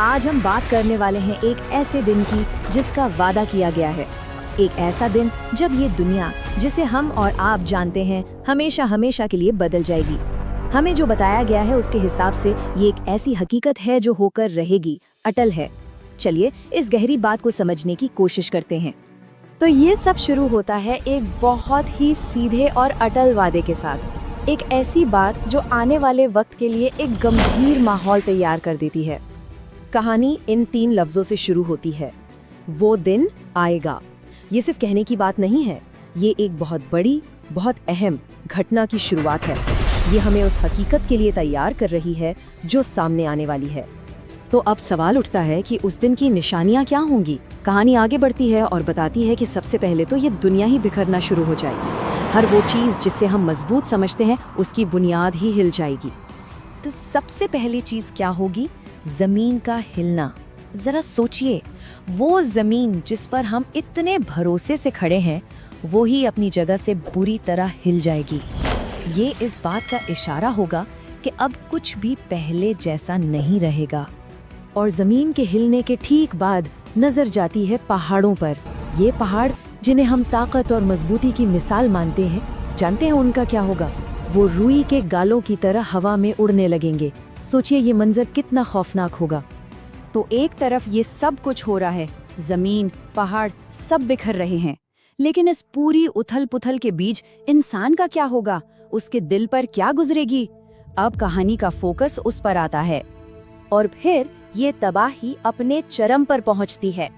आज हम बात करने वाले हैं एक ऐसे दिन की जिसका वादा किया गया है। एक ऐसा दिन जब ये दुनिया जिसे हम और आप जानते हैं हमेशा हमेशा के लिए बदल जाएगी। हमें जो बताया गया है उसके हिसाब से ये एक ऐसी हकीकत है जो होकर रहेगी, अटल है। चलिए इस गहरी बात को समझने की कोशिश करते हैं। तो ये सब शुरू होता है एक बहुत ही सीधे और अटल वादे के साथ। एक ऐसी बात जो आने वाले वक्त के लिए एक गंभीर माहौल तैयार कर देती है। कहानी इन 3 लफ्जों से शुरू होती है, वो दिन आएगा। ये सिर्फ कहने की बात नहीं है, ये एक बहुत बड़ी, बहुत अहम घटना की शुरुआत है। ये हमें उस हकीकत के लिए तैयार कर रही है जो सामने आने वाली है। तो अब सवाल उठता है कि उस दिन की निशानियां क्या होंगी। कहानी आगे बढ़ती है और बताती है कि सबसे पहले तो ये दुनिया ही बिखरना शुरू हो जाएगी। हर वो चीज़ जिसे हम मजबूत समझते हैं उसकी बुनियाद ही हिल जाएगी। तो सबसे पहली चीज़ क्या होगी? जमीन का हिलना। जरा सोचिए, वो जमीन जिस पर हम इतने भरोसे से खड़े हैं वो ही अपनी जगह से बुरी तरह हिल जाएगी। ये इस बात का इशारा होगा कि अब कुछ भी पहले जैसा नहीं रहेगा। और जमीन के हिलने के ठीक बाद नजर जाती है पहाड़ों पर। ये पहाड़ जिन्हें हम ताकत और मजबूती की मिसाल मानते हैं, जानते हैं उनका क्या होगा? वो रुई के गालों की तरह हवा में उड़ने लगेंगे। सोचिए ये मंजर कितना खौफनाक होगा। तो एक तरफ ये सब कुछ हो रहा है, जमीन, पहाड़ सब बिखर रहे हैं, लेकिन इस पूरी उथल पुथल के बीच इंसान का क्या होगा? उसके दिल पर क्या गुजरेगी? अब कहानी का फोकस उस पर आता है। और फिर ये तबाही अपने चरम पर पहुंचती है।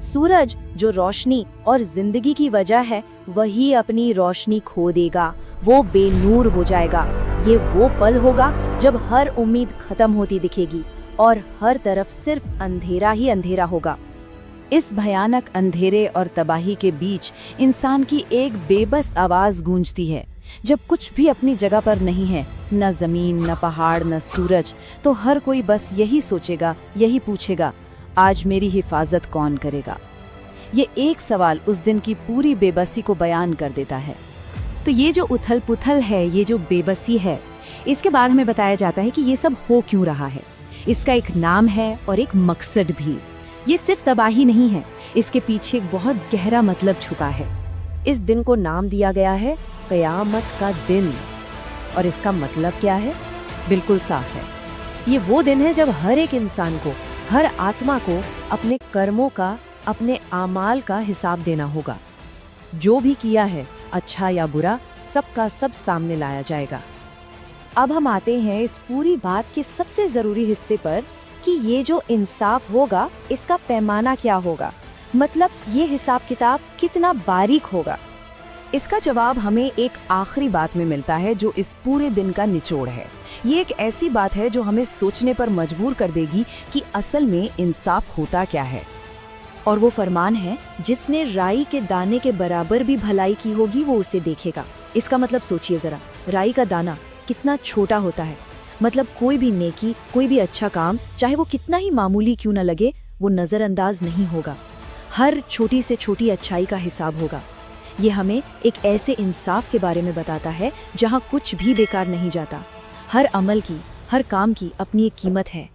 सूरज जो रोशनी और जिंदगी की वजह है, वही अपनी रोशनी खो देगा। वो बेनूर हो जाएगा। ये वो पल होगा जब हर उम्मीद खत्म होती दिखेगी और हर तरफ सिर्फ अंधेरा ही अंधेरा होगा। इस भयानक अंधेरे और तबाही के बीच इंसान की एक बेबस आवाज गूंजती है। जब कुछ भी अपनी जगह पर नहीं है, न जमीन, न पहाड़, न सूरज, तो हर कोई बस यही सोचेगा, यही पूछेगा, आज मेरी हिफाजत कौन करेगा? ये एक सवाल उस दिन की पूरी बेबसी को बयान कर देता है। तो ये जो उथल पुथल है, ये जो बेबसी है, इसके बाद हमें बताया जाता है कि ये सब हो क्यों रहा है। इसका एक नाम है और एक मकसद भी। ये सिर्फ तबाही नहीं है, इसके पीछे एक बहुत गहरा मतलब छुपा है। इस दिन को नाम दिया गया है क़यामत का दिन। और इसका मतलब क्या है? बिल्कुल साफ है। ये वो दिन है जब हर एक इंसान को, हर आत्मा को अपने कर्मों का, अपने आमाल का हिसाब देना होगा। जो भी किया है, अच्छा या बुरा, सबका सब सामने लाया जाएगा। अब हम आते हैं इस पूरी बात के सबसे जरूरी हिस्से पर कि ये जो इंसाफ होगा, इसका पैमाना क्या होगा? मतलब ये हिसाब किताब कितना बारीक होगा? इसका जवाब हमें एक आखिरी बात में मिलता है जो इस पूरे दिन का निचोड़ है। ये एक ऐसी बात है जो हमें सोचने पर मजबूर कर देगी कि असल में इंसाफ होता क्या है। और वो फरमान है, जिसने राई के दाने के बराबर भी भलाई की होगी वो उसे देखेगा। इसका मतलब सोचिए जरा, राई का दाना कितना छोटा होता है। मतलब कोई भी नेकी, कोई भी अच्छा काम, चाहे वो कितना ही मामूली क्यों न लगे, वो नजरअंदाज नहीं होगा। हर छोटी से छोटी अच्छाई का हिसाब होगा। ये हमें एक ऐसे इंसाफ के बारे में बताता है जहाँ कुछ भी बेकार नहीं जाता। हर अमल की, हर काम की अपनी एक कीमत है।